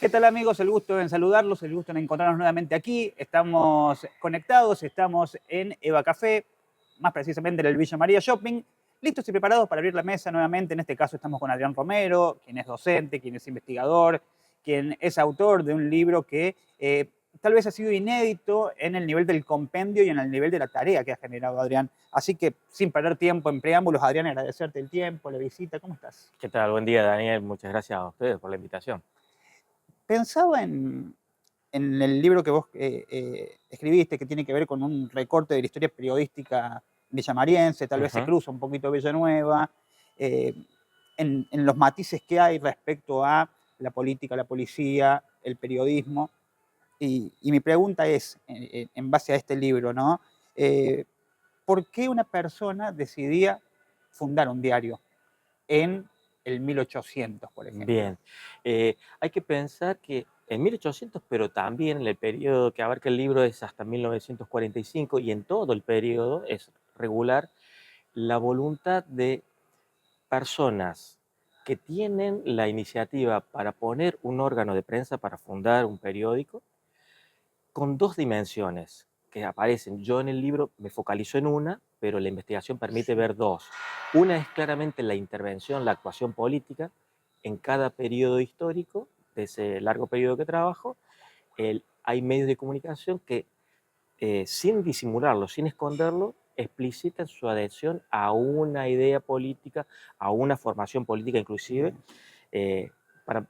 ¿Qué tal, amigos? El gusto en saludarlos, el gusto en encontrarnos nuevamente aquí. Estamos conectados, estamos en Eva Café, más precisamente en el Villa María Shopping, listos y preparados para abrir la mesa nuevamente. En este caso estamos con Adrián Romero, quien es docente, quien es investigador, quien es autor de un libro que tal vez ha sido inédito en el nivel del compendio y en el nivel de la tarea que ha generado Adrián. Así que, sin perder tiempo en preámbulos, Adrián, agradecerte el tiempo, la visita. ¿Cómo estás? ¿Qué tal? Buen día, Daniel. Muchas gracias a ustedes por la invitación. Pensaba en el libro que vos escribiste, que tiene que ver con un recorte de la historia periodística villamariense, tal vez se Ujú. cruza un poquito Villanueva, eh, en los matices que hay respecto a la política, la policía, el periodismo. Y mi pregunta es, en base a este libro, ¿no? Eh, ¿Por qué una persona decidía fundar un diario en el 1800, por ejemplo? Bien. Hay que pensar que en 1800, pero también en el periodo que abarca el libro es hasta 1945 y en todo el periodo es regular la voluntad de personas que tienen la iniciativa para poner un órgano de prensa, para fundar un periódico, con dos dimensiones que aparecen. Yo en el libro me focalizo en una, pero la investigación permite Sí. ver dos. Una es claramente la intervención, la actuación política en cada periodo histórico, de ese largo periodo que trabajo. Hay medios de comunicación que, sin disimularlo, sin esconderlo, explicitan su adhesión a una idea política, a una formación política inclusive, Bien. eh, para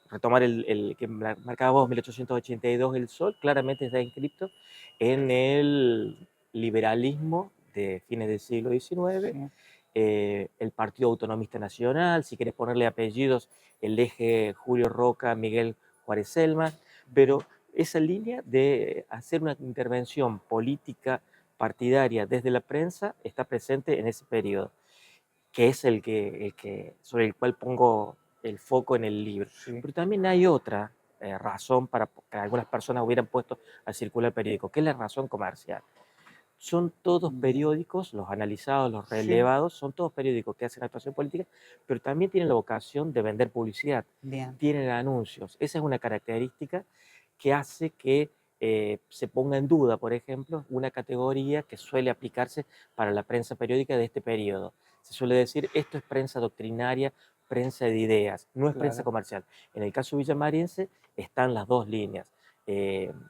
retomar el que marcaba vos, 1882, el Sol, claramente está inscrito en el liberalismo de fines del siglo XIX, Sí. el Partido Autonomista Nacional, si querés ponerle apellidos, el eje Julio Roca, Miguel Juárez Selma, pero Bien. esa línea de hacer una intervención política partidaria desde la prensa está presente en ese periodo, que es sobre el cual pongo el foco en el libro. Sí. Pero también hay otra razón para que algunas personas hubieran puesto a circular el periódico, que es la razón comercial. Son todos Bien. periódicos, los analizados, los Sí. relevados, son todos periódicos que hacen actuación política, pero también tienen la vocación de vender publicidad, Bien. tienen anuncios. Esa es una característica que hace que se ponga en duda, por ejemplo, una categoría que suele aplicarse para la prensa periódica de este periodo. Se suele decir, esto es prensa doctrinaria, prensa de ideas, no es prensa Claro. comercial. En el caso villamariense están las dos líneas.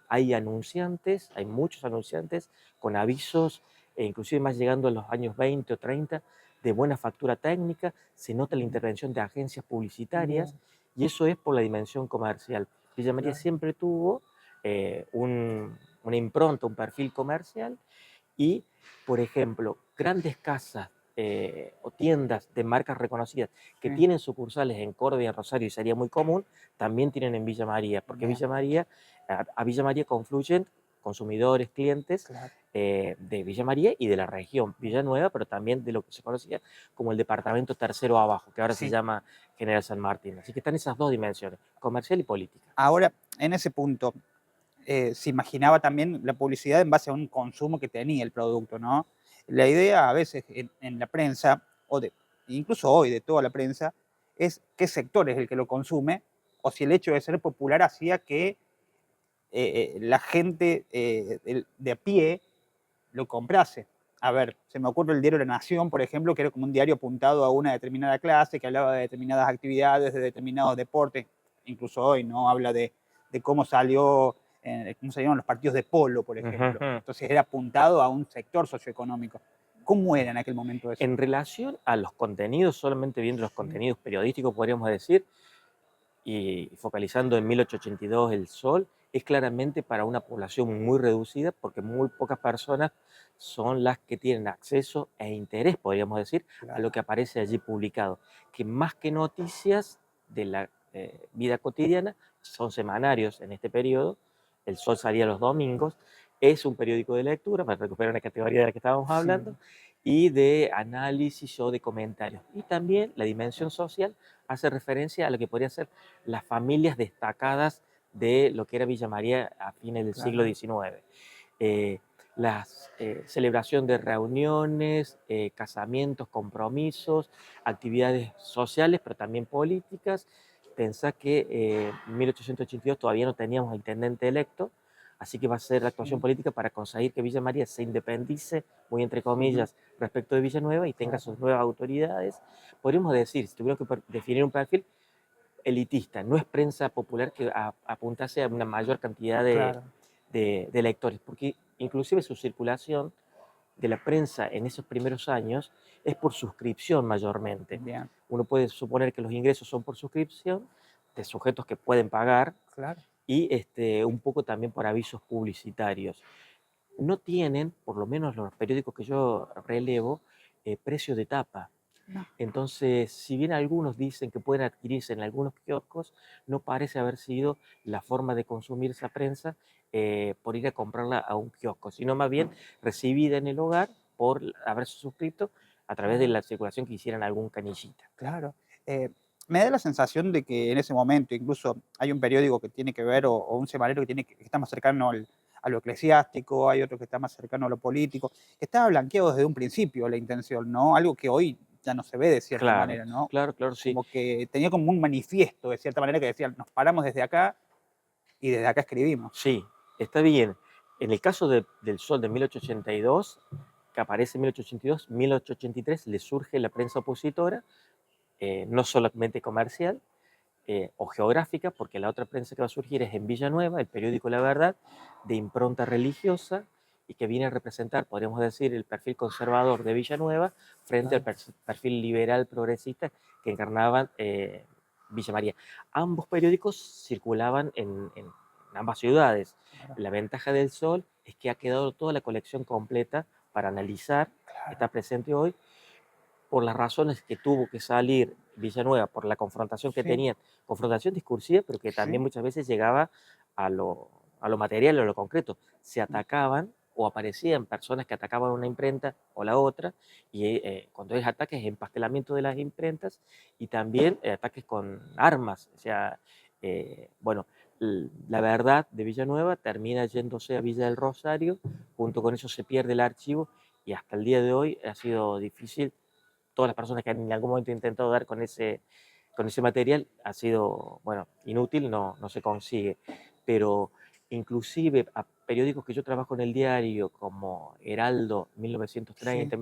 Hay anunciantes, hay muchos anunciantes con avisos, inclusive más llegando a los años 20 o 30, de buena factura técnica, se nota la Bien. intervención de agencias publicitarias Bien. y eso es por la dimensión comercial. Villa María Claro. siempre tuvo una impronta, un perfil comercial y, por ejemplo, grandes casas o tiendas de marcas reconocidas que Sí. tienen sucursales en Córdoba y en Rosario, y sería muy común, también tienen en Villa María, porque Bien. Villa María, a Villa María confluyen consumidores, clientes Claro. de Villa María y de la región Villanueva, pero también de lo que se conocía como el departamento tercero abajo, que ahora se Sí. llama General San Martín. Así que están esas dos dimensiones, comercial y política. Ahora, en ese punto, se imaginaba también la publicidad en base a un consumo que tenía el producto, ¿no? La idea a veces en la prensa, incluso hoy de toda la prensa, es qué sector es el que lo consume, o si el hecho de ser popular hacía que la gente de a pie lo comprase. A ver, se me ocurre el diario La Nación, por ejemplo, que era como un diario apuntado a una determinada clase, que hablaba de determinadas actividades, de determinados deportes. Incluso hoy, ¿no? Habla de cómo salieron los partidos de polo, por ejemplo. Ujú. Entonces era apuntado a un sector socioeconómico. ¿Cómo era en aquel momento eso? En relación a los contenidos, solamente viendo los Sí. contenidos periodísticos, podríamos decir, y focalizando en 1882 El Sol, es claramente para una población muy reducida, porque muy pocas personas son las que tienen acceso e interés, podríamos decir, a lo Claro. que aparece allí publicado, que más que noticias de la vida cotidiana, son semanarios en este periodo. El Sol salía los domingos, es un periódico de lectura, para recuperar una categoría de la que estábamos hablando, Sí. y de análisis o de comentarios. Y también la dimensión social hace referencia a lo que podría ser las familias destacadas de lo que era Villa María a fines del siglo Claro. XIX. Eh, la celebración de reuniones, casamientos, compromisos, actividades sociales, pero también políticas, Pensá que en 1882 todavía no teníamos intendente electo, así que va a ser la actuación Sí, política para conseguir que Villa María se independice, muy entre ujú, comillas, respecto de Villanueva y tenga sus claro, nuevas autoridades. Podríamos decir, si tuviéramos que definir un perfil, elitista, no es prensa popular que apuntase a una mayor cantidad claro, de lectores, porque inclusive su circulación de la prensa en esos primeros años es por suscripción mayormente. bien, Uno puede suponer que los ingresos son por suscripción de sujetos que pueden pagar claro. y un poco también por avisos publicitarios. No tienen, por lo menos los periódicos que yo relevo, precio de tapa. No, Entonces, si bien algunos dicen que pueden adquirirse en algunos kioscos, no parece haber sido la forma de consumir esa prensa por ir a comprarla a un kiosco, sino más bien recibida en el hogar por haberse suscrito a través de claro. la circulación que hicieran algún canillita. Claro. Me da la sensación de que en ese momento incluso hay un periódico que tiene que ver o un semanario que que está más cercano a lo eclesiástico, hay otro que está más cercano a lo político, que estaba blanqueado desde un principio la intención, ¿no? Algo que hoy ya no se ve de cierta Claro, manera, ¿no? claro, claro, sí. Como que tenía como un manifiesto de cierta manera que decía, nos paramos desde acá y desde acá escribimos. Sí, está bien. En el caso del Sol de 1882, que aparece en 1882, 1883 le surge la prensa opositora, no solamente comercial, o geográfica, porque la otra prensa que va a surgir es en Villanueva, el periódico La Verdad, de impronta religiosa, y que viene a representar, podríamos decir, el perfil conservador de Villanueva frente al Claro, perfil liberal progresista que encarnaban Villa María. Ambos periódicos circulaban en ambas ciudades. claro, La ventaja del Sol es que ha quedado toda la colección completa para analizar, está claro. presente hoy, por las razones que tuvo que salir Villanueva, por la confrontación que Sí, tenían, confrontación discursiva, pero que también sí, muchas veces llegaba a a lo material, a lo concreto. Se mm, atacaban o aparecían personas que atacaban una imprenta o la otra, y cuando hay ataques, empastelamiento de las imprentas y también ataques con armas. O sea, bueno, la verdad de Villanueva termina yéndose a Villa del Rosario, junto con eso se pierde el archivo y hasta el día de hoy ha sido difícil todas las personas que han en algún momento intentado dar con ese material ha sido, bueno, inútil, no se consigue. Pero inclusive a periódicos que yo trabajo en el diario, como Heraldo, sí, 1930,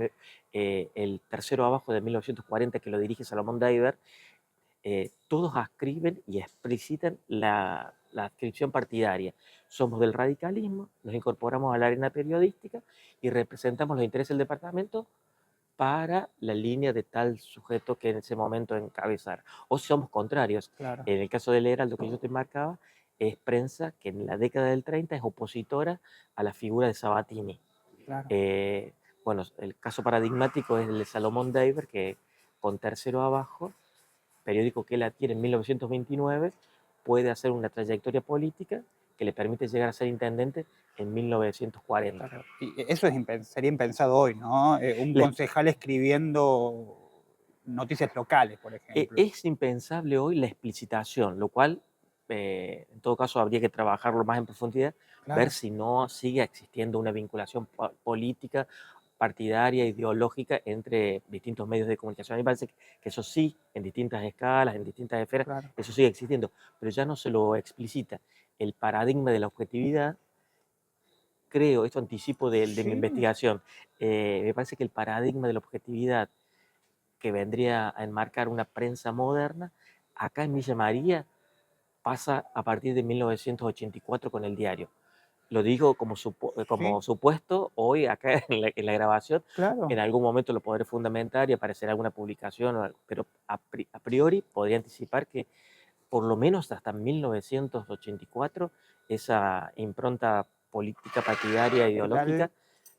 el tercero abajo de 1940, que lo dirige Salomón Daiver, todos ascriben y explicitan la adscripción partidaria. Somos del radicalismo, nos incorporamos a la arena periodística y representamos los intereses del departamento para la línea de tal sujeto que en ese momento encabezara. O si somos contrarios. claro, En el caso del Heraldo que yo te marcaba, es prensa que en la década del 30 es opositora a la figura de Sabatini. claro. Eh, bueno, el caso paradigmático es el de Salomón Deiber, que con tercero abajo, periódico que él adquiere en 1929, puede hacer una trayectoria política que le permite llegar a ser intendente en 1940. Claro, y eso sería impensado hoy, ¿no? Un concejal escribiendo noticias locales, por ejemplo. Es impensable hoy la explicitación, lo cual, en todo caso, habría que trabajarlo más en profundidad, ver Claro, si no sigue existiendo una vinculación política, partidaria, ideológica entre distintos medios de comunicación. A mí me parece que eso sí, en distintas escalas, en distintas esferas, claro. eso sigue existiendo, pero ya no se lo explicita. El paradigma de la objetividad, creo, esto anticipo de mi Sí, investigación, me parece que el paradigma de la objetividad que vendría a enmarcar una prensa moderna, acá en Villa María pasa a partir de 1984 con el diario. Lo digo como, como sí, supuesto, hoy acá en la grabación, en claro. algún momento lo podré fundamentar y aparecerá alguna publicación, pero a priori podría anticipar que por lo menos hasta 1984 esa impronta política partidaria Total. ideológica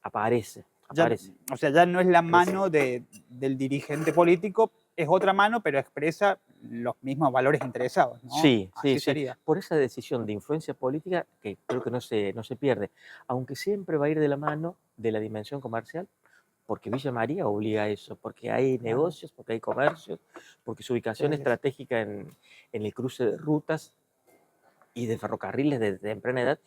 aparece, Ya, aparece. o sea, ya no es la Reci- mano del dirigente político, es otra mano, pero expresa los mismos valores interesados, ¿no? Sí, sí, Así sí. sería. Por esa decisión de influencia política que creo que no se pierde, aunque siempre va a ir de la mano de la dimensión comercial, porque Villa María obliga a eso, porque hay Claro. negocios, porque hay comercios, porque su ubicación Sí, estratégica en el cruce de rutas y de ferrocarriles de temprana edad,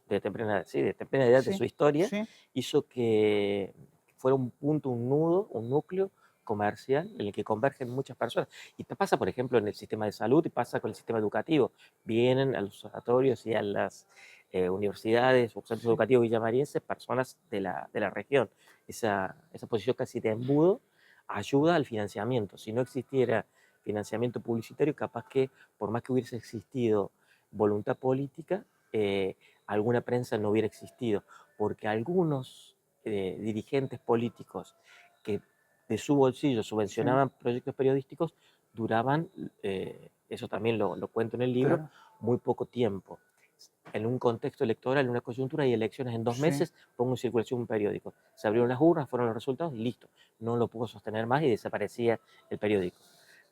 de temprana edad, sí, de temprana edad de sí, su historia, sí, hizo que fuera un punto, un nudo, un núcleo comercial en el que convergen muchas personas. Y te pasa, por ejemplo, en el sistema de salud y pasa con el sistema educativo. Vienen a los oratorios y a las universidades o centros Sí, educativos villamarienses personas de la región. Esa posición casi de embudo ayuda al financiamiento. Si no existiera financiamiento publicitario, capaz que por más que hubiese existido voluntad política, alguna prensa no hubiera existido, porque algunos dirigentes políticos que de su bolsillo sí, subvencionaban proyectos periodísticos duraban, eso también lo cuento en el libro, claro, muy poco tiempo. En un contexto electoral, en una coyuntura, hay elecciones en 2 sí. meses, pongo en circulación un periódico. Se abrieron las urnas, fueron los resultados y listo. No lo pudo sostener más y desaparecía el periódico.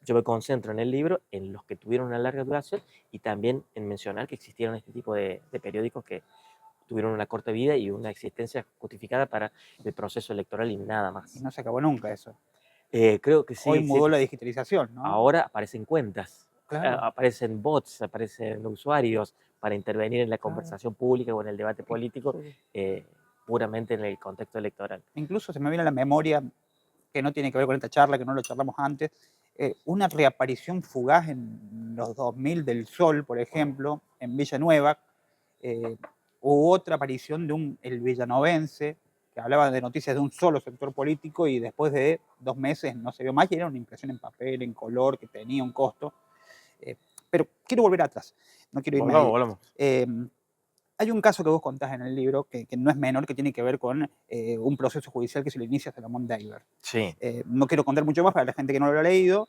Yo me concentro en el libro en los que tuvieron una larga duración y también en mencionar que existieron este tipo de periódicos que tuvieron una corta vida y una existencia justificada para el proceso electoral y nada Y más. no se acabó nunca eso. Creo que Hoy sí, sí. mudó la digitalización, ¿no? Ahora aparecen cuentas, Claro, aparecen bots, aparecen usuarios para intervenir en la claro. conversación pública o en el debate político, Incluso, eh, puramente en el contexto electoral. incluso se me viene a la memoria, que no tiene que ver con esta charla, que no lo charlamos antes, una reaparición fugaz en los 2000 del Sol, por ejemplo, en Villanueva, eh, u otra aparición de el villanovense, que hablaba de noticias de un solo sector político y después de 2 meses no se vio más y era una impresión en papel, en color, que tenía un costo. Eh, pero quiero volver atrás, no quiero irme Volvamos, ahí. volvamos. Eh, Hay un caso que vos contás en el libro que no es menor, que tiene que ver con un proceso judicial que se le inicia a Salomón Deiber. Sí, No quiero contar mucho más para la gente que no lo ha leído,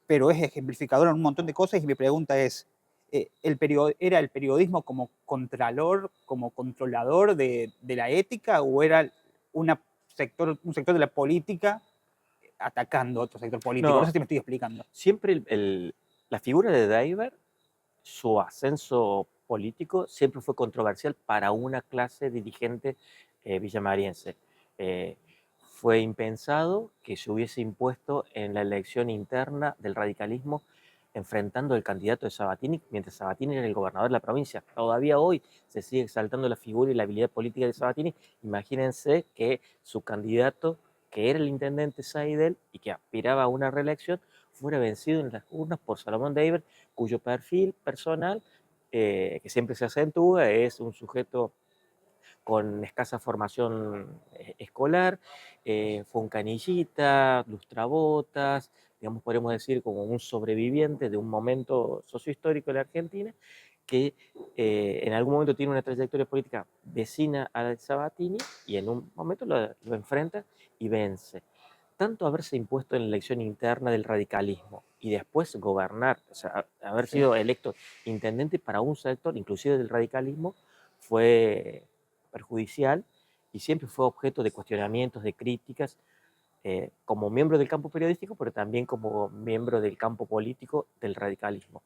pero es ejemplificador en un montón de cosas y mi pregunta es, ¿era el periodismo como contralor, como controlador de la ética o era un sector de la política atacando a otro sector político? No sé no, si me estoy explicando. siempre la figura de Diver, su ascenso político siempre fue controversial para una clase dirigente villamariense. Eh, Fue impensado que se hubiese impuesto en la elección interna del radicalismo enfrentando al candidato de Sabatini, mientras Sabatini era el gobernador de la provincia. Todavía hoy se sigue exaltando la figura y la habilidad política de Sabatini. Imagínense que su candidato, que era el intendente Saidel y que aspiraba a una reelección, fuera vencido en las urnas por Salomón Deiber, cuyo perfil personal, que siempre se acentúa, es un sujeto con escasa formación escolar, fue un canillita, lustrabotas, digamos, podemos decir como un sobreviviente de un momento sociohistórico de la Argentina, que en algún momento tiene una trayectoria política vecina a la de Sabatini y en un momento lo enfrenta y vence. Tanto haberse impuesto en la elección interna del radicalismo y después gobernar, o sea, haber Sí, sido electo intendente para un sector, inclusive del radicalismo, fue perjudicial y siempre fue objeto de cuestionamientos, de críticas, como miembro del campo periodístico, pero también como miembro del campo político del radicalismo.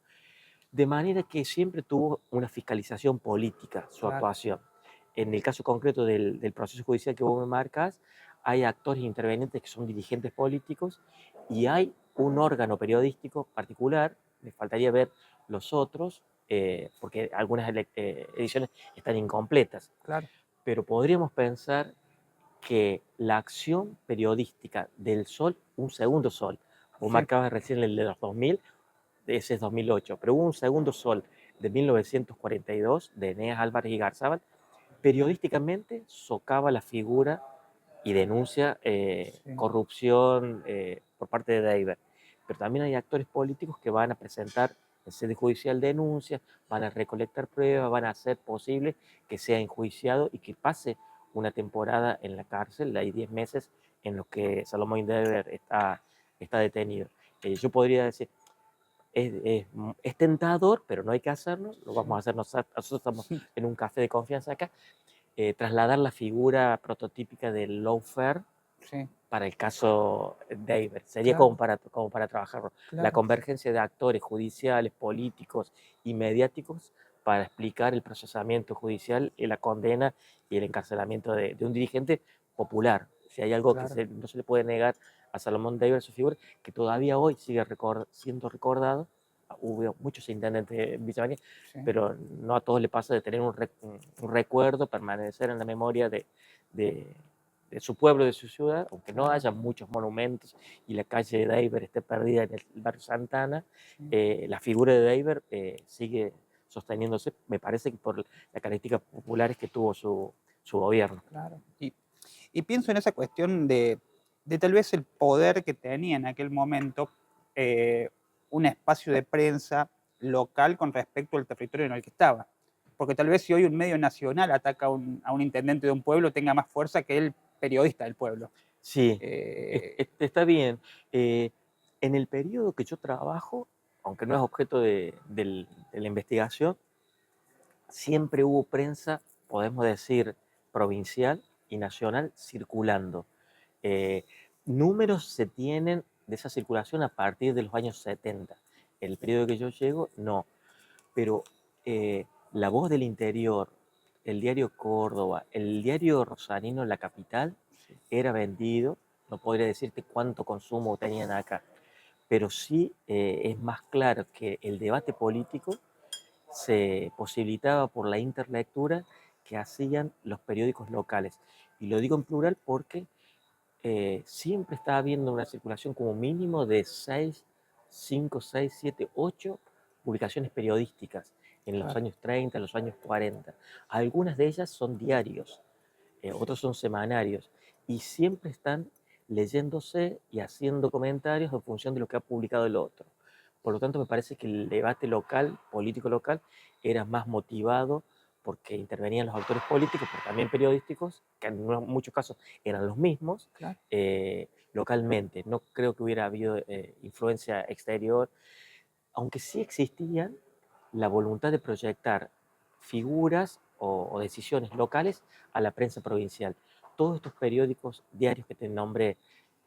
De manera que siempre tuvo una fiscalización política su claro, actuación. En el caso concreto del proceso judicial que vos me marcas, hay actores intervenientes que son dirigentes políticos y hay un órgano periodístico particular, me faltaría ver los otros, porque algunas ediciones están incompletas, claro. pero podríamos pensar que la acción periodística del Sol, un segundo Sol, vos Sí, marcabas recién el de los 2000, ese es 2008, pero hubo un segundo Sol de 1942 de Eneas Álvarez y Garzábal, periodísticamente socava la figura y denuncia sí. corrupción por parte de David. Pero también hay actores políticos que van a presentar en sede judicial denuncias, van a recolectar pruebas, van a hacer posible que sea enjuiciado y que pase una temporada en la cárcel. Hay 10 meses en los que Salomón Dever está detenido. Yo podría decir, es tentador, pero no hay que hacerlo, lo vamos a hacer nosotros estamos en un café de confianza acá, trasladar la figura prototípica del lawfare Sí, para el caso David. Sería claro, como para trabajarlo. La claro. convergencia de actores judiciales, políticos y mediáticos para explicar el procesamiento judicial y la condena y el encarcelamiento de un dirigente popular. Si hay algo que Claro, no se le puede negar a Salomón David, su figura, que todavía hoy sigue siendo recordado. Hubo muchos intendentes de Villa María, sí, pero no a todos le pasa de tener un recuerdo, permanecer en la memoria de de su pueblo, de su ciudad, aunque no Claro. haya muchos monumentos y la calle de Deiber esté perdida en el barrio Santana, Sí. la figura de Deiber sigue sosteniéndose, me parece que por las características populares que tuvo su gobierno. Claro. Y pienso en esa cuestión de tal vez el poder que tenía en aquel momento eh, un espacio de prensa local con respecto al territorio en el que estaba. Porque tal vez si hoy un medio nacional ataca a un intendente de un pueblo tenga más fuerza que el periodista del pueblo. Sí, Eh, está bien. Eh, en el periodo que yo trabajo, aunque no es objeto de la investigación, siempre hubo prensa, podemos decir, provincial y nacional circulando. Eh, Números se tienen de esa circulación a partir de los años 70. El periodo que yo llego, no. Pero La Voz del Interior, el diario Córdoba, el diario Rosarino, La Capital, sí, era vendido. No podría decirte cuánto consumo tenían acá, pero sí es más claro que el debate político se posibilitaba por la interlectura que hacían los periódicos locales. Y lo digo en plural porque siempre estaba habiendo una circulación como mínimo de 6, 5, 6, 7, 8 publicaciones periodísticas en los claro. años 30, en los años 40. Algunas de ellas son diarios, otros son semanarios, y siempre están leyéndose y haciendo comentarios en función de lo que ha publicado el otro. Por lo tanto, me parece que el debate local, político local, era más motivado porque intervenían los actores políticos, pero también periodísticos, que en muchos casos eran los mismos, Claro. localmente. No creo que hubiera habido influencia exterior, aunque sí existían la voluntad de proyectar figuras o decisiones locales a la prensa provincial. Todos estos periódicos diarios que te nombré,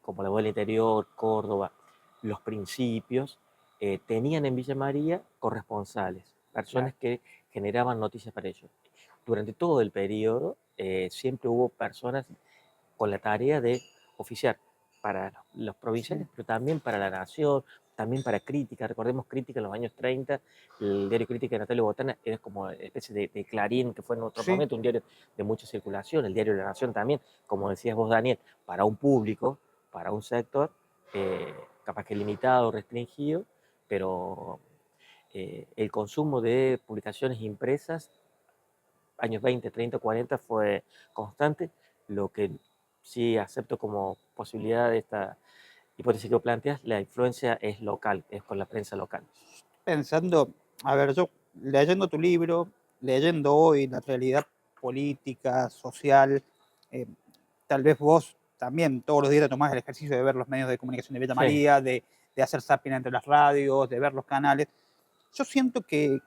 como La Voz del Interior, Córdoba, Los Principios, tenían en Villa María corresponsales, Claro. personas que generaban noticias para ellos. Durante todo el periodo siempre hubo personas con la tarea de oficiar para los provinciales, Sí, pero también para la nación, también para Crítica. Recordemos Crítica en los años 30, el diario Crítica de Natalia Botana era como una especie de Clarín, que fue en otro sí, momento un diario de mucha circulación, el diario de la Nación también, como decías vos, Daniel, para un público, para un sector, capaz que limitado, restringido, pero el consumo de publicaciones impresas años 20, 30, 40 fue constante. Lo que sí acepto como posibilidad de esta hipótesis que planteas, la influencia es local, es con la prensa local. pensando, a ver, yo leyendo tu libro, leyendo hoy la realidad política, social, eh, tal vez vos también todos los días te tomás el ejercicio de ver los medios de comunicación de Villa Sí. María, de hacer zapping entre las radios, de ver los canales. Yo siento que,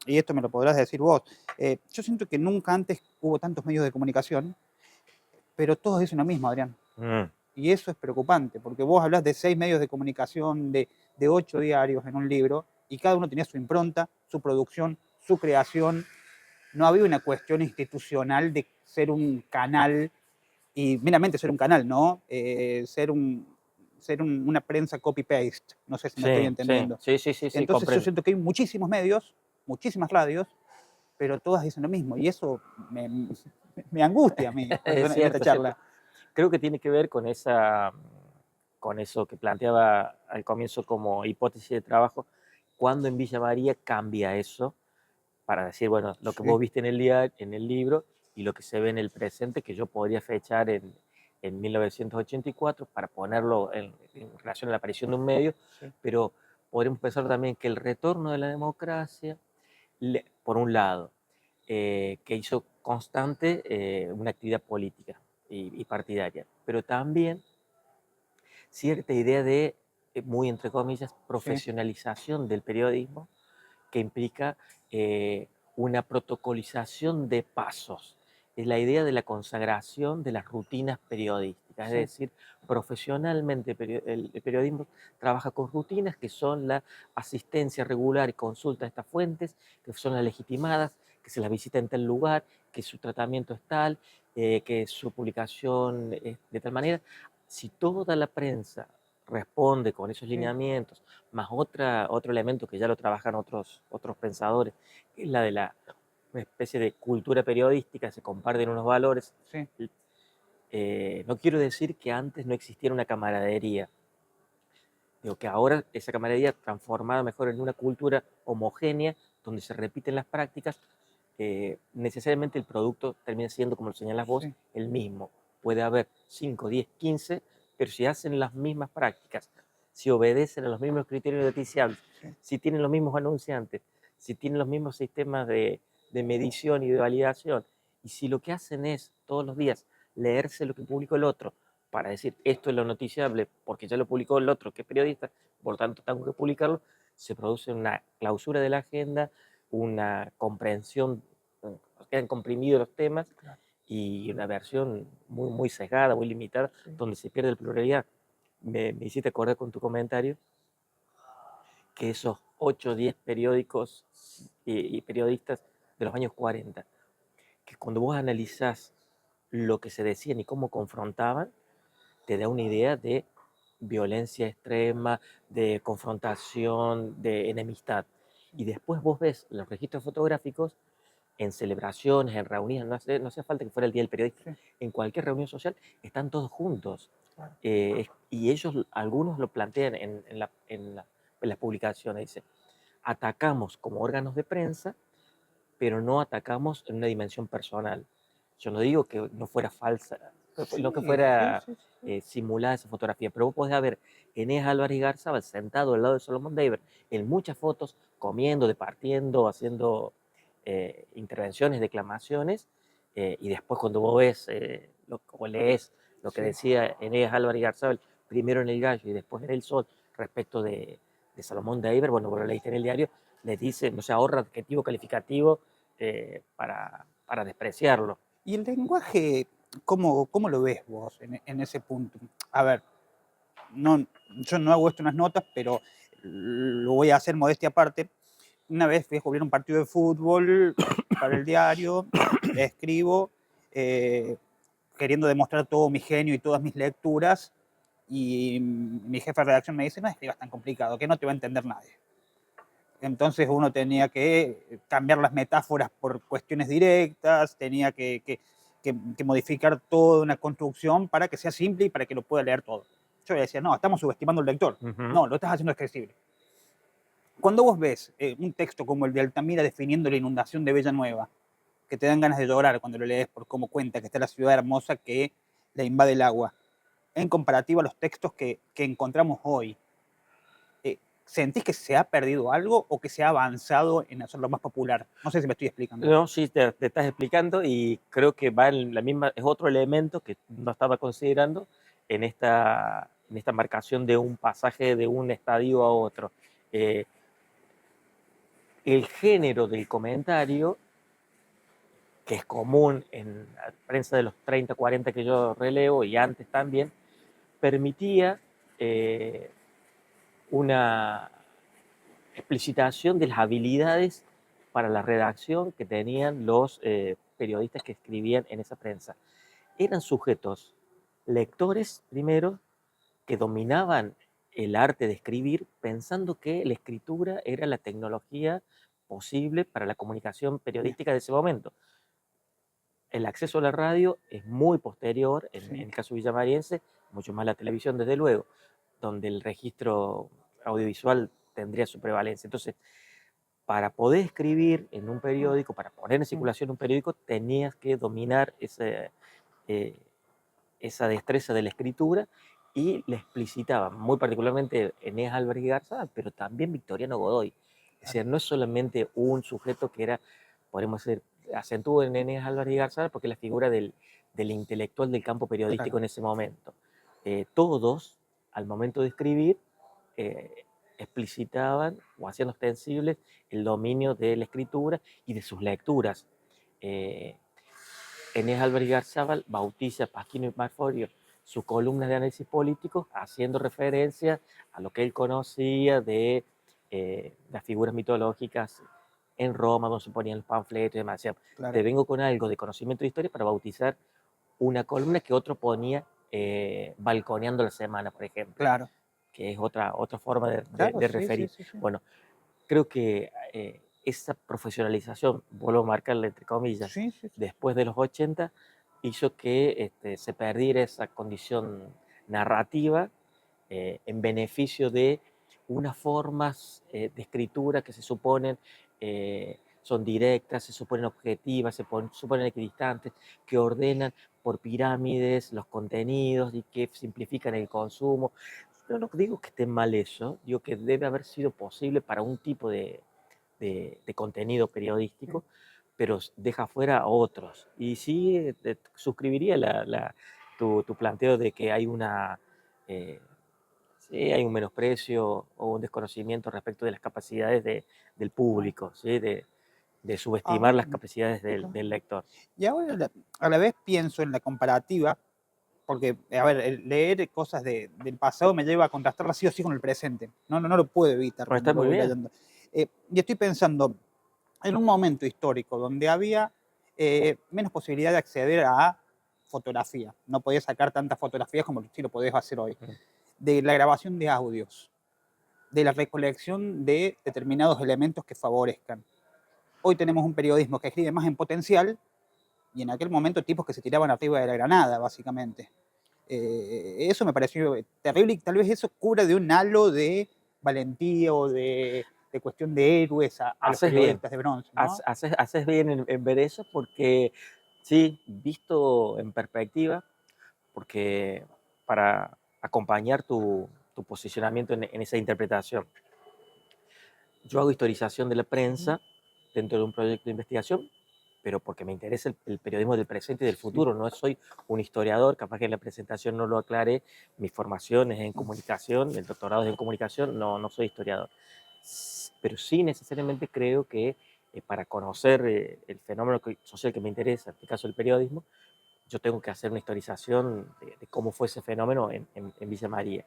y esto me lo podrás decir vos, yo siento que nunca antes hubo tantos medios de comunicación, pero todos dicen lo mismo, Adrián. Mm, Y eso es preocupante, porque vos hablas de 6 medios de comunicación, de 8 diarios en un libro, y cada uno tenía su impronta, su producción, su creación. No había una cuestión institucional de ser un canal, y meramente ser un canal, ¿no? Una prensa copy-paste. No sé si me estoy sí, sí, entendiendo. sí, sí, sí, sí, Entonces yo comprendo. siento que hay muchísimos medios, muchísimas radios, pero todas dicen lo mismo. Y eso me angustia a mí Es en esta cierto, es cierto. charla. Creo que tiene que ver con con eso que planteaba al comienzo como hipótesis de trabajo, cuando en Villa María cambia eso para decir, bueno, lo que Sí, vos viste en el día, en el libro y lo que se ve en el presente, que yo podría fechar en 1984 para ponerlo en relación a la aparición de un medio, sí, pero podríamos pensar también que el retorno de la democracia, por un lado, que hizo constante una actividad política y partidaria, pero también cierta idea de, muy entre comillas, sí, profesionalización del periodismo que implica una protocolización de pasos. Es la idea de la consagración de las rutinas periodísticas, es sí. decir, profesionalmente el periodismo trabaja con rutinas que son la asistencia regular y consulta a estas fuentes, que son las legitimadas, que se las visita en tal lugar, que su tratamiento es tal, que su publicación es de tal manera. Si toda la prensa responde con esos Sí, lineamientos, más otro elemento que ya lo trabajan otros pensadores, que es la de una especie de cultura periodística, se comparten unos valores, sí, No quiero decir que antes no existiera una camaradería. Digo que ahora esa camaradería transformada mejor en una cultura homogénea, donde se repiten las prácticas, necesariamente el producto termina siendo, como lo señalas vos, Sí, el mismo. Puede haber 5, 10, 15, pero si hacen las mismas prácticas, si obedecen a los mismos criterios noticiables, sí, si tienen los mismos anunciantes, si tienen los mismos sistemas de medición y de validación, y si lo que hacen es todos los días leerse lo que publicó el otro, para decir esto es lo noticiable porque ya lo publicó el otro que es periodista, por tanto tengo que publicarlo, se produce una clausura de la agenda, una comprensión, quedan comprimidos los temas claro, y una versión muy, muy sesgada, muy limitada, sí. donde se pierde la pluralidad. Me hiciste acordar con tu comentario que esos 8 o 10 periódicos y periodistas de los años 40, que cuando vos analizás lo que se decían y cómo confrontaban, te da una idea de violencia extrema, de confrontación, de enemistad. Sí, Y después vos ves los registros fotográficos en celebraciones, en reuniones, no hace falta que fuera el Día del Periodista, sí, en cualquier reunión social están todos juntos. claro. Y ellos, algunos lo plantean en las publicaciones, dice, atacamos como órganos de prensa, pero no atacamos en una dimensión personal. Yo no digo que no fuera falsa, no que Sí, sí, fuera sí, sí. simulada esa fotografía, pero vos podés ver Enéas Álvarez Garzábal sentado al lado de Solomon David en muchas fotos, comiendo, departiendo, haciendo intervenciones, declamaciones, y después cuando vos ves o lees lo que Sí. decía Enéas Álvarez Garzábal, primero en El Gallo y después en El Sol, respecto de Salomón David, bueno, vos lo leíste en el diario, les dice, no se ahorra adjetivo calificativo para despreciarlo. Y el lenguaje, ¿cómo lo ves vos en ese punto? A ver, no, yo no hago esto en las notas, pero lo voy a hacer modestia aparte. Una vez fui a cubrir un partido de fútbol para el diario, escribo, eh, queriendo demostrar todo mi genio y todas mis lecturas, y mi jefe de redacción me dice, no escribas tan complicado, que no te va a entender nadie. Entonces uno tenía que cambiar las metáforas por cuestiones directas, tenía que modificar toda una construcción para que sea simple y para que lo pueda leer todo. Yo le decía, no, estamos subestimando al lector. Ujú. No, lo estás haciendo accesible. Cuando vos ves un texto como el de Altamira definiendo la inundación de Villanueva, que te dan ganas de llorar cuando lo lees por cómo cuenta que está la ciudad hermosa que la invade el agua, en comparativa a los textos que encontramos hoy, ¿sentís que se ha perdido algo o que se ha avanzado en hacerlo más popular? No sé si me estoy explicando. No, sí, te estás explicando y creo que va en la misma, es otro elemento que no estaba considerando en esta marcación de un pasaje de un estadio a otro. Eh, el género del comentario, que es común en la prensa de los 30, 40 que yo relevo y antes también, permitía eh, una explicitación de las habilidades para la redacción que tenían los periodistas que escribían en esa prensa. Eran sujetos lectores primero que dominaban el arte de escribir pensando que la escritura era la tecnología posible para la comunicación Sí, periodística de ese momento. El acceso a la radio es muy posterior, en sí, el caso villamariense, mucho más la televisión, desde luego, donde el registro audiovisual tendría su prevalencia. Entonces, para poder escribir en un periódico, para poner en mm, circulación un periódico, tenías que dominar eh, esa destreza de la escritura y la explicitaban, muy particularmente Enéas Álvarez Garza, pero también Victoriano Godoy. Es claro, decir, no es solamente un sujeto que era, podemos decir, acentúo en Enéas Álvarez Garza porque es la figura del intelectual del campo claro. periodístico en ese momento. Todos, al momento de escribir, eh, explicitaban o hacían ostensibles el dominio de la escritura y de sus lecturas. Eh, Enéas Álvarez Garzábal bautiza Pasquino y Marforio sus columnas de análisis político haciendo referencia a lo que él conocía de las figuras mitológicas en Roma, donde se ponían los panfletos y demás. Decía, Claro, te vengo con algo de conocimiento de historia para bautizar una columna que otro ponía balconeando la semana, por ejemplo, claro, que es otra forma claro, de sí, sí, referir. sí, sí. Bueno, creo que esa profesionalización, vuelvo a marcarla entre comillas, Sí, sí, sí. después de los 80, hizo que se perdiera esa condición narrativa en beneficio de unas formas de escritura que se suponen son directas, se suponen objetivas, suponen equidistantes, que ordenan por pirámides los contenidos y que simplifican el consumo. Yo no digo que esté mal eso, digo que debe haber sido posible para un tipo de contenido periodístico, pero deja fuera a otros. Y sí, suscribiría tu planteo de que hay eh, sí, hay un menosprecio o un desconocimiento respecto de las capacidades del público, ¿sí? De Ah, subestimar las capacidades del lector. y ahora a la vez pienso en la comparativa, porque, a ver, leer cosas del pasado me lleva a contrastarlas sí o sí con el presente. No lo puedo evitar Bueno, cuando está lo muy voy bien. leyendo. Y estoy pensando en un momento histórico donde había menos posibilidad de acceder a fotografía. No podías sacar tantas fotografías como si lo podés hacer hoy. Ujú. De la grabación de audios, de la recolección de determinados elementos que favorezcan. Hoy tenemos un periodismo que escribe más en potencial y en aquel momento tipos que se tiraban arriba de la granada, básicamente. Eso me pareció terrible y tal vez eso cubra de un halo de valentía o de cuestión de héroes a los Haces bien, periodistas de bronce, ¿no? haces bien en ver eso porque, sí, visto en perspectiva, porque para acompañar tu posicionamiento en esa interpretación. Yo hago historización de la Ujú. prensa dentro de un proyecto de investigación, pero porque me interesa el periodismo del presente y del Sí. futuro. No soy un historiador, capaz que en la presentación no lo aclaré. Mi formación es en comunicación, el doctorado es en comunicación, no soy historiador. Pero sí necesariamente creo que para conocer el fenómeno social que me interesa, en este caso el periodismo, yo tengo que hacer una historización de cómo fue ese fenómeno en Villa María.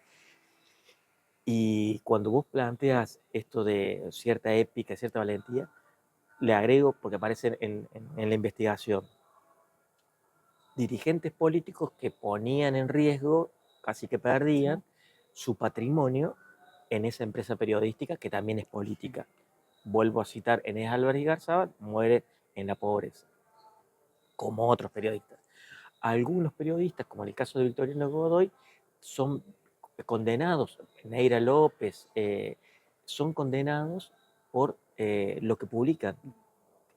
Y cuando vos planteas esto de cierta épica, cierta valentía, le agrego, porque aparece en la investigación, dirigentes políticos que ponían en riesgo, casi que Sí. perdían, su patrimonio en esa empresa periodística que también es Sí. política. Vuelvo a citar, Enes Álvarez Garzábal muere en la pobreza, como otros periodistas. Algunos periodistas, como en el caso de Victoriano Godoy, son condenados, Neira López, son condenados por lo que publican.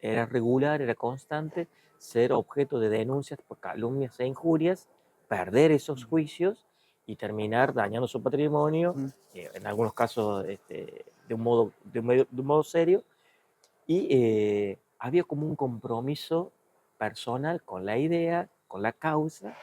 Era regular, era constante, ser objeto de denuncias por calumnias e injurias, perder esos juicios y terminar dañando su patrimonio, Ujú. en algunos casos de un modo serio, y había como un compromiso personal con la idea, con la causa,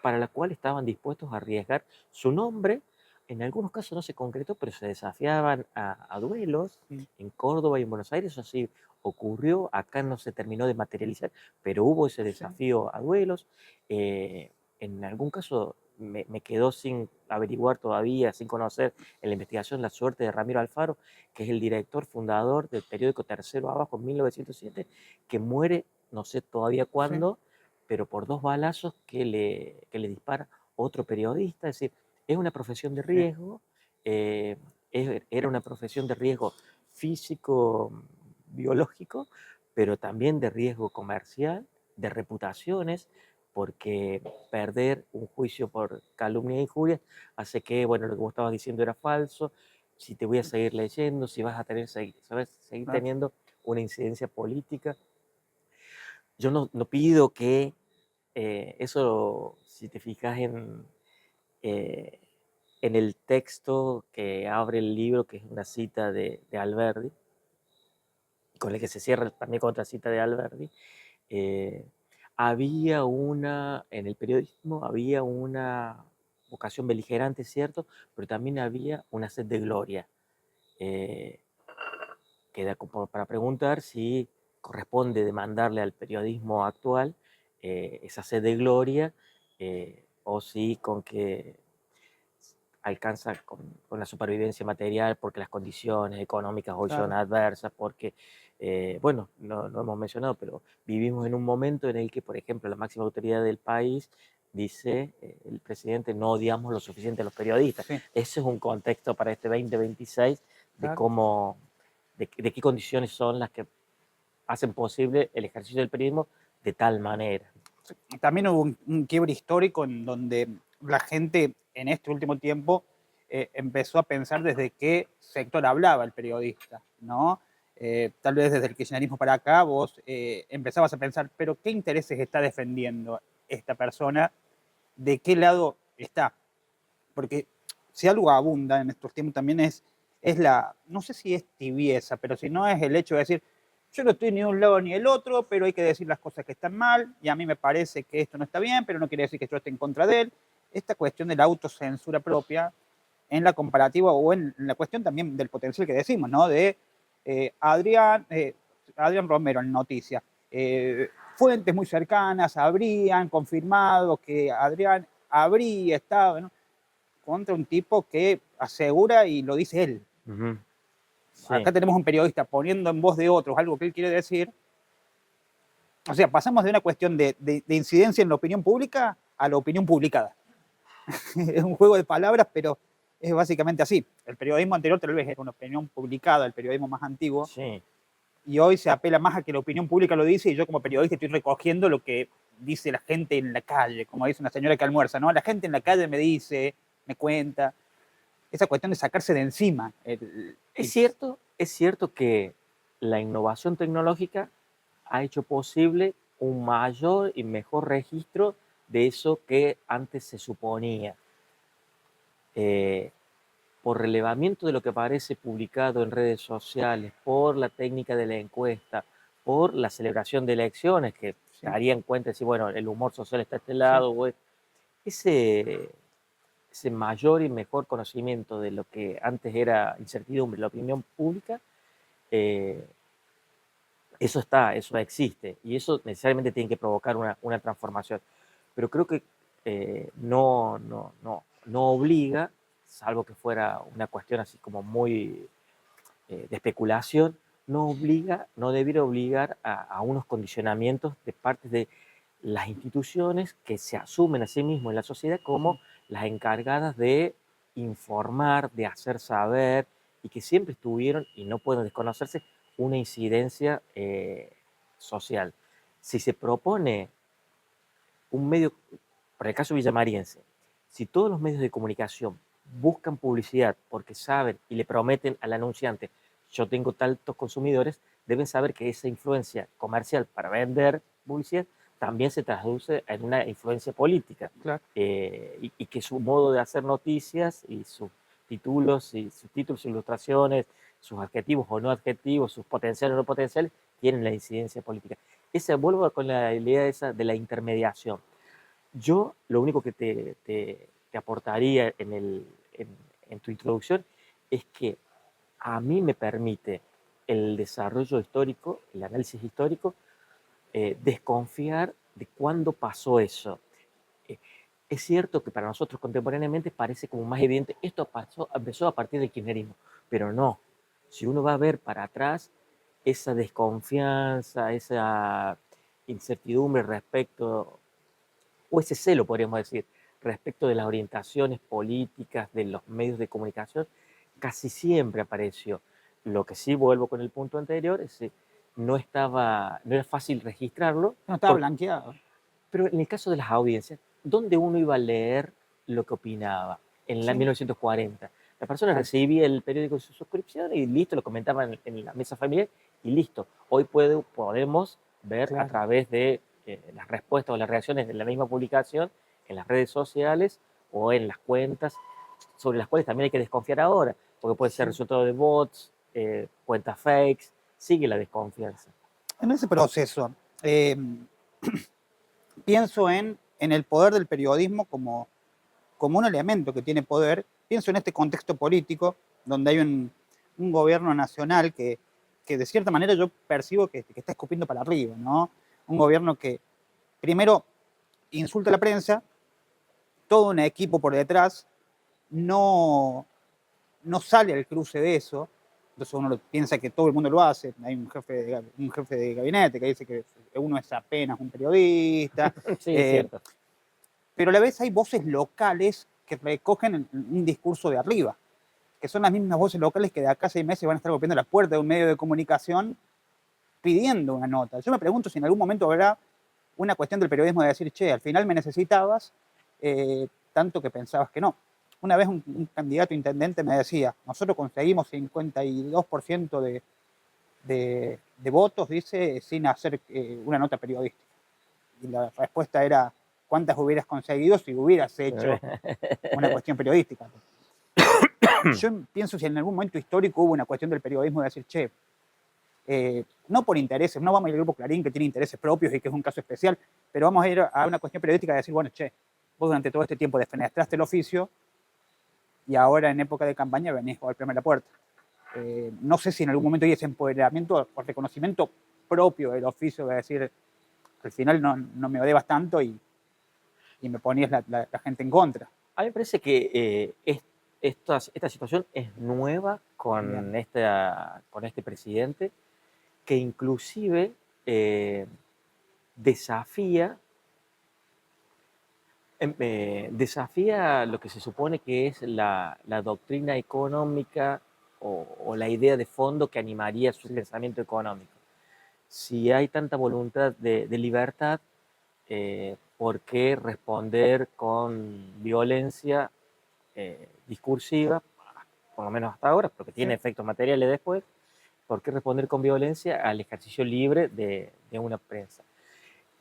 para la cual estaban dispuestos a arriesgar su nombre. En algunos casos no se concretó, pero se desafiaban a duelos Sí. en Córdoba y en Buenos Aires. Eso sí ocurrió, acá no se terminó de materializar, pero hubo ese Sí. desafío a duelos. Eh, en algún caso me quedó sin averiguar todavía, sin conocer en la investigación la suerte de Ramiro Alfaro, que es el director fundador del periódico Tercero Abajo en 1907, que muere, no sé todavía Sí. cuándo, pero por 2 balazos que le dispara otro periodista. Es decir, es una profesión de Sí. riesgo, eh, era una profesión de riesgo físico, biológico, pero también de riesgo comercial, de reputaciones, porque perder un juicio por calumnia e injuria hace que, bueno, lo que vos estabas diciendo era falso, si te voy a seguir leyendo, si vas a seguir Claro. teniendo una incidencia política. Yo no pido que eso, si te fijas eh, en el texto que abre el libro, que es una cita de Alberdi, con el que se cierra también con otra cita de Alberdi, eh, en el periodismo había una vocación beligerante, cierto, pero también había una sed de gloria. Eh, Queda como para preguntar si corresponde demandarle al periodismo actual esa sed de gloria, o si con que alcanza con la supervivencia material porque las condiciones económicas hoy son Claro. adversas, porque, bueno, no hemos mencionado, pero vivimos en un momento en el que, por ejemplo, la máxima autoridad del país dice, el presidente, no odiamos lo suficiente a los periodistas. Sí. Ese es un contexto para este 2026 de Claro. cómo, de qué condiciones son las que hacen posible el ejercicio del periodismo de tal manera. También hubo un quiebre histórico en donde la gente en este último tiempo empezó a pensar desde qué sector hablaba el periodista, ¿no? Tal vez desde el kirchnerismo para acá vos empezabas a pensar, pero ¿qué intereses está defendiendo esta persona? ¿De qué lado está? Porque si algo abunda en estos tiempos también es la, no sé si es tibieza, pero si no es el hecho de decir, yo no estoy ni de un lado ni del otro, pero hay que decir las cosas que están mal, y a mí me parece que esto no está bien, pero no quiere decir que yo esté en contra de él. Esta cuestión de la autocensura propia en la comparativa o en la cuestión también del potencial que decimos, ¿no? De Adrián Romero en Noticias. Fuentes muy cercanas habrían confirmado que Adrián habría estado, ¿no?, contra un tipo que asegura y lo dice él. Sí. Acá tenemos un periodista poniendo en voz de otros algo que él quiere decir. O sea, pasamos de una cuestión de incidencia en la opinión pública a la opinión publicada. Es un juego de palabras, pero es básicamente así. El periodismo anterior tal vez era una opinión publicada, el periodismo más antiguo, Sí. y hoy se apela más a que la opinión pública lo dice y yo como periodista estoy recogiendo lo que dice la gente en la calle, como dice una señora que almuerza, ¿no? La gente en la calle me dice, me cuenta. Esa cuestión de sacarse de encima. Es cierto que la innovación tecnológica ha hecho posible un mayor y mejor registro de eso que antes se suponía. Eh, por relevamiento de lo que aparece publicado en redes sociales, por la técnica de la encuesta, por la celebración de elecciones, que Sí, darían cuenta de si, bueno, el humor social está a este sí. lado, o ese, ese mayor y mejor conocimiento de lo que antes era incertidumbre, la opinión pública, eh, eso está, eso existe, y eso necesariamente tiene que provocar una transformación. Pero creo que no obliga, salvo que fuera una cuestión así como muy de especulación, no obliga, no debiera obligar a unos condicionamientos de parte de las instituciones que se asumen a sí mismos en la sociedad como las encargadas de informar, de hacer saber, y que siempre tuvieron, y no pueden desconocerse, una incidencia social. Si se propone un medio, por el caso villamariense, si todos los medios de comunicación buscan publicidad porque saben y le prometen al anunciante, yo tengo tantos consumidores, deben saber que esa influencia comercial para vender publicidad también se traduce en una influencia política, Claro. y que su modo de hacer noticias y sus títulos, ilustraciones, sus adjetivos o no adjetivos, sus potenciales o no potenciales, tienen la incidencia política. Vuelvo con la idea esa de la intermediación. Yo lo único que te aportaría en tu introducción es que a mí me permite el desarrollo histórico, el análisis histórico, desconfiar de cuándo pasó eso. Eh, es cierto que para nosotros contemporáneamente parece como más evidente, empezó a partir del kirchnerismo, pero no. Si uno va a ver para atrás, esa desconfianza, esa incertidumbre respecto, o ese celo, podríamos decir, respecto de las orientaciones políticas de los medios de comunicación, casi siempre apareció. Lo que sí, vuelvo con el punto anterior, es que no era fácil registrarlo, No estaba blanqueado. pero en el caso de las audiencias, ¿dónde uno iba a leer lo que opinaba en la Sí. 1940? La persona recibía el periódico de su suscripción y listo, lo comentaban en la mesa familiar y listo. Hoy podemos ver a Claro. través de las respuestas o las reacciones de la misma publicación en las redes sociales o en las cuentas, sobre las cuales también hay que desconfiar ahora, porque puede ser Sí. resultado de bots, cuentas fakes, sigue la desconfianza. En ese proceso, pienso en el poder del periodismo como un elemento que tiene poder. Pienso en este contexto político donde hay un gobierno nacional que de cierta manera yo percibo que está escupiendo para arriba, ¿no? Un gobierno que primero insulta a la prensa, todo un equipo por detrás no, no sale al cruce de eso. Entonces uno piensa que todo el mundo lo hace. Hay un jefe de gabinete que dice que uno es apenas un periodista. Sí, es cierto. Pero a la vez hay voces locales que recogen un discurso de arriba, que son las mismas voces locales que de acá a 6 meses van a estar golpeando las puertas de un medio de comunicación pidiendo una nota. Yo me pregunto si en algún momento habrá una cuestión del periodismo de decir, che, al final me necesitabas, tanto que pensabas que no. Una vez un candidato a intendente me decía, nosotros conseguimos 52% de votos, dice, sin hacer una nota periodística. Y la respuesta era, ¿cuántas hubieras conseguido si hubieras hecho una cuestión periodística? Yo pienso si en algún momento histórico hubo una cuestión del periodismo de decir, che, no por intereses, no vamos a ir al Grupo Clarín que tiene intereses propios y que es un caso especial, pero vamos a ir a una cuestión periodística de decir, bueno, che, vos durante todo este tiempo defenestraste el oficio y ahora en época de campaña venís a golpearme la puerta. No sé si en algún momento hay ese empoderamiento o reconocimiento propio del oficio de decir, al final no me odiabas tanto y me ponías la gente en contra. A mí me parece que esta situación es nueva con este presidente, que inclusive desafía lo que se supone que es la doctrina económica o la idea de fondo que animaría su pensamiento económico. Si hay tanta voluntad de libertad, ¿por qué responder con violencia discursiva, por lo menos hasta ahora, porque tiene efectos materiales después? ¿Por qué responder con violencia al ejercicio libre de una prensa?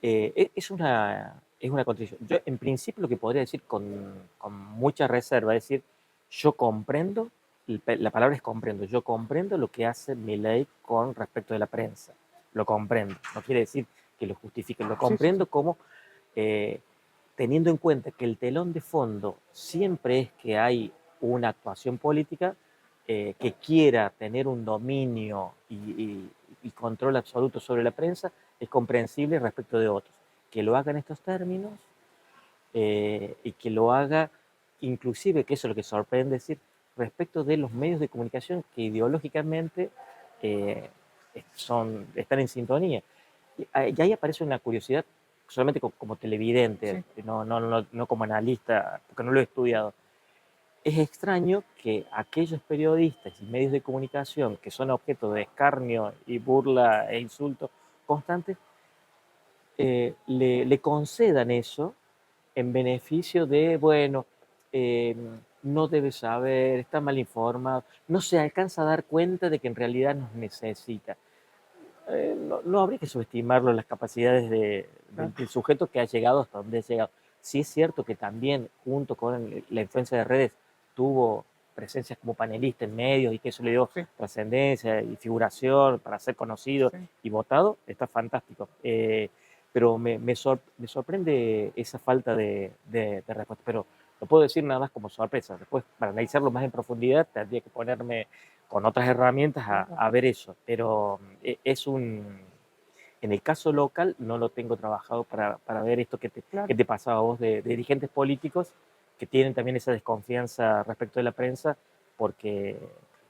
Es una contradicción. Yo, en principio, lo que podría decir con mucha reserva es decir, yo comprendo, la palabra es comprendo, yo comprendo lo que hace Milei con respecto de la prensa. Lo comprendo. No quiere decir que lo justifique. Lo comprendo como teniendo en cuenta que el telón de fondo siempre es que hay una actuación política que quiera tener un dominio y control absoluto sobre la prensa, es comprensible respecto de otros. Que lo haga en estos términos y que lo haga inclusive, que eso es lo que sorprende, decir, respecto de los medios de comunicación que ideológicamente están en sintonía. Y ahí aparece una curiosidad, solamente como televidente, no como analista, porque no lo he estudiado. Es extraño que aquellos periodistas y medios de comunicación que son objeto de escarnio y burla e insulto constantes, le concedan eso en beneficio de, bueno, no debe saber, está mal informado, no se alcanza a dar cuenta de que en realidad nos necesita. No habría que subestimarlo las capacidades del sujeto que ha llegado hasta donde ha llegado. Sí es cierto que también, junto con la influencia de redes, tuvo presencias como panelista en medios y que eso le dio trascendencia y figuración para ser conocido y votado, está fantástico. Pero me sorprende esa falta de respuesta. Pero lo puedo decir nada más como sorpresa. Después, para analizarlo más en profundidad, tendría que ponerme con otras herramientas a ver eso. Pero en el caso local no lo tengo trabajado para ver esto que te pasaba a vos de dirigentes políticos que tienen también esa desconfianza respecto de la prensa, porque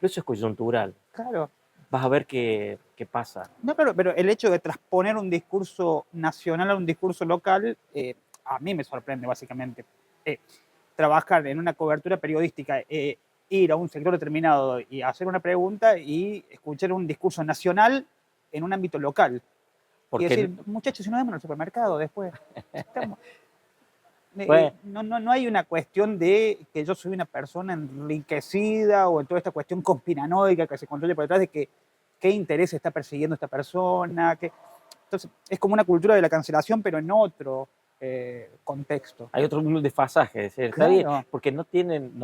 eso es coyuntural. Claro. Vas a ver qué pasa. No, claro, pero el hecho de transponer un discurso nacional a un discurso local, a mí me sorprende básicamente. Trabajar en una cobertura periodística, ir a un sector determinado y hacer una pregunta y escuchar un discurso nacional en un ámbito local. Porque y decir, muchachos, si nos vemos en el supermercado después. No hay una cuestión de que yo soy una persona enriquecida o en toda esta cuestión conspiranoica que se construye por detrás de que qué interés está persiguiendo esta persona. Entonces, es como una cultura de la cancelación, pero en otro contexto. Hay otro desfasaje, está bien, porque no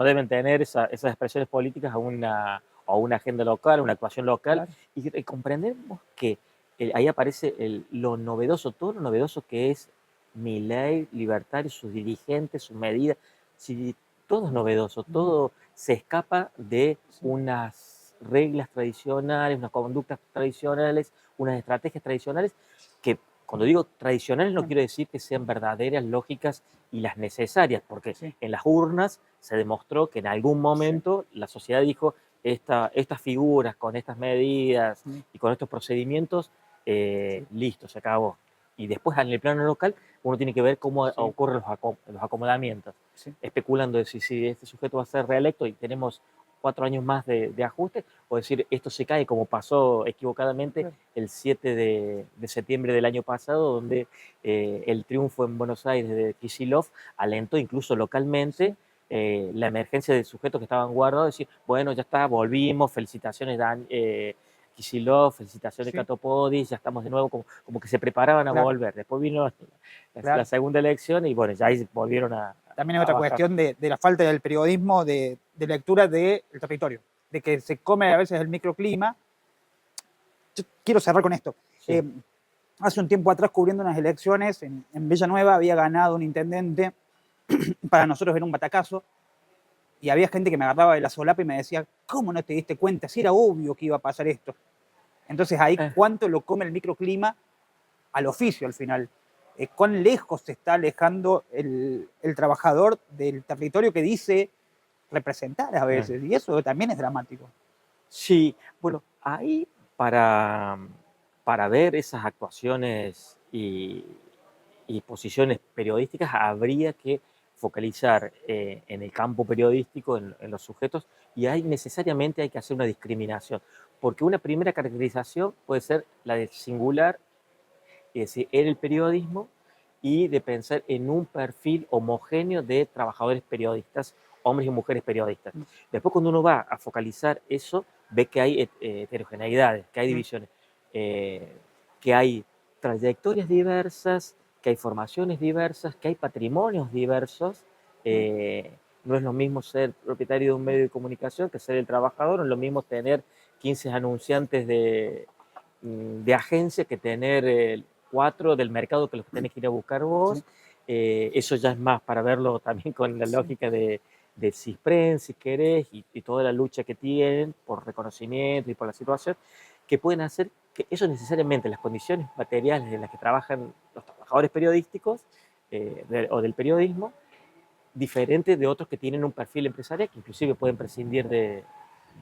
deben tener esas expresiones políticas a una agenda local, a una actuación local, y comprendemos que ahí aparece lo novedoso, todo lo novedoso que es Milei, libertario, sus dirigentes, sus medidas, si todo es novedoso, todo se escapa de unas reglas tradicionales, unas conductas tradicionales, unas estrategias tradicionales, que cuando digo tradicionales no quiero decir que sean verdaderas, lógicas y las necesarias, porque en las urnas se demostró que en algún momento la sociedad dijo, estas figuras con estas medidas y con estos procedimientos, listo, se acabó. Y después en el plano local uno tiene que ver cómo ocurren los acomodamientos, especulando de si este sujeto va a ser reelecto y tenemos 4 años más de ajuste, o decir, esto se cae como pasó equivocadamente Claro. el 7 de septiembre del año pasado, donde el triunfo en Buenos Aires de Kicillof alentó incluso localmente la emergencia de sujetos que estaban guardados, decir, bueno, ya está, volvimos, felicitaciones Kicillof, felicitaciones Sí, Catopodis, ya estamos de nuevo, como que se preparaban a claro, volver. Después vino la claro. segunda elección y bueno, ya ahí volvieron También hay a otra bajar. cuestión de la falta del periodismo de lectura del territorio, de que se come a veces el microclima. Yo quiero cerrar con esto. Sí. Eh, Hace un tiempo atrás, cubriendo unas elecciones en Villanueva, había ganado un intendente. Para nosotros era un batacazo. Y había gente que me agarraba de la solapa y me decía, ¿cómo no te diste cuenta? Si era obvio que iba a pasar esto. Entonces ahí, Eh, ¿cuánto lo come el microclima al oficio al final? ¿Cuán lejos se está alejando el trabajador del territorio que dice representar a eh. veces? Y eso también es dramático. Sí, bueno, ahí para ver esas actuaciones y posiciones periodísticas habría que focalizar en el campo periodístico, en los sujetos, y ahí necesariamente hay que hacer una discriminación, porque una primera caracterización puede ser la de singular, es decir, en el periodismo, y de pensar en un perfil homogéneo de trabajadores periodistas, hombres y mujeres periodistas. Después, cuando uno va a focalizar eso, ve que hay heterogeneidades, que hay Mm, divisiones, eh, que hay trayectorias diversas, que hay formaciones diversas, que hay patrimonios diversos. mm, eh, no es lo mismo ser propietario de un medio de comunicación que ser el trabajador, no es lo mismo tener 15 anunciantes de agencia que tener 4 del mercado que los tenés que ir a buscar sí, vos. Eso ya es más para verlo también con la sí, lógica de CISPREN, si querés, y toda la lucha que tienen por reconocimiento y por la situación, que pueden hacer que eso necesariamente, las condiciones materiales en las que trabajan los trabajadores periodísticos o del periodismo, diferente de otros que tienen un perfil empresarial, que inclusive pueden prescindir de-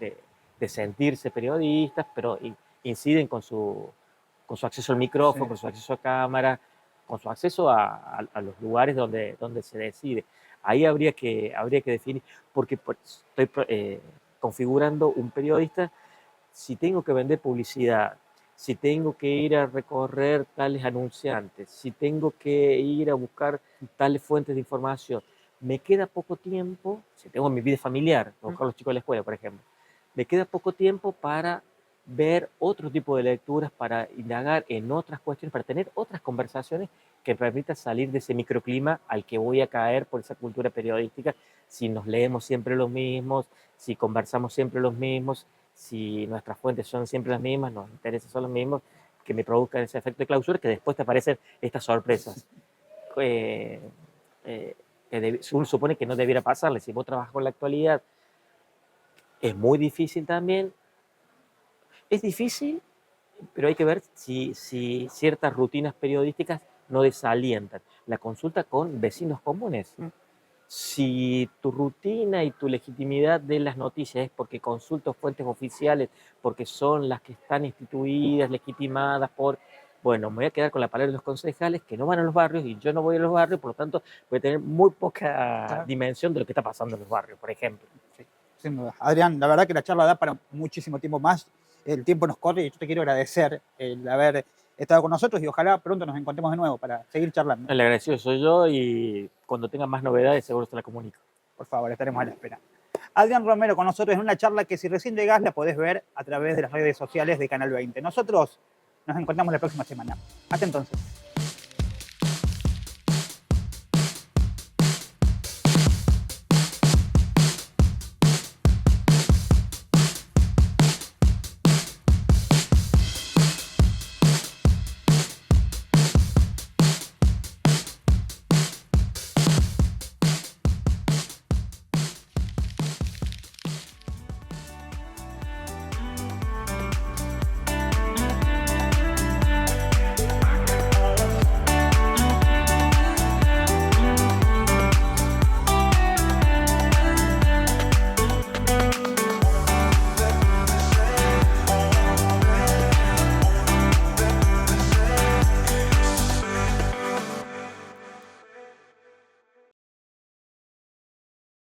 de sentirse periodistas, pero inciden con su acceso al sí. micrófono, con su acceso a cámara, con su acceso a los lugares donde se decide. Ahí habría que definir, porque estoy configurando un periodista, si tengo que vender publicidad, si tengo que ir a recorrer tales anunciantes, si tengo que ir a buscar tales fuentes de información, me queda poco tiempo, si tengo mi vida familiar, a Mm, buscar a los chicos de la escuela, por ejemplo, me queda poco tiempo para ver otro tipo de lecturas, para indagar en otras cuestiones, para tener otras conversaciones que permitan salir de ese microclima al que voy a caer por esa cultura periodística, si nos leemos siempre los mismos, si conversamos siempre los mismos, si nuestras fuentes son siempre las mismas, nos intereses son los mismos, que me produzcan ese efecto de clausura, que después te aparecen estas sorpresas. Eh, eh, uno supone que no debiera pasarle. Si vos trabajas con la actualidad, es muy difícil también. Es difícil, pero hay que ver si ciertas rutinas periodísticas no desalientan. La consulta con vecinos comunes. mm. Si tu rutina y tu legitimidad de las noticias es porque consulto fuentes oficiales, porque son las que están instituidas, legitimadas por, bueno, me voy a quedar con la palabra de los concejales que no van a los barrios y yo no voy a los barrios, por lo tanto voy a tener muy poca Claro, dimensión de lo que está pasando en los barrios, por ejemplo. sí, sin duda. Adrián, la verdad que la charla da para muchísimo tiempo más. El tiempo nos corre y yo te quiero agradecer el haber estado con nosotros y ojalá pronto nos encontremos de nuevo para seguir charlando. El agradecido soy yo y cuando tenga más novedades seguro se la comunico. Por favor, estaremos a la espera. Adrián Romero con nosotros en una charla que si recién llegás la podés ver a través de las redes sociales de Canal 20. Nosotros nos encontramos la próxima semana. Hasta entonces.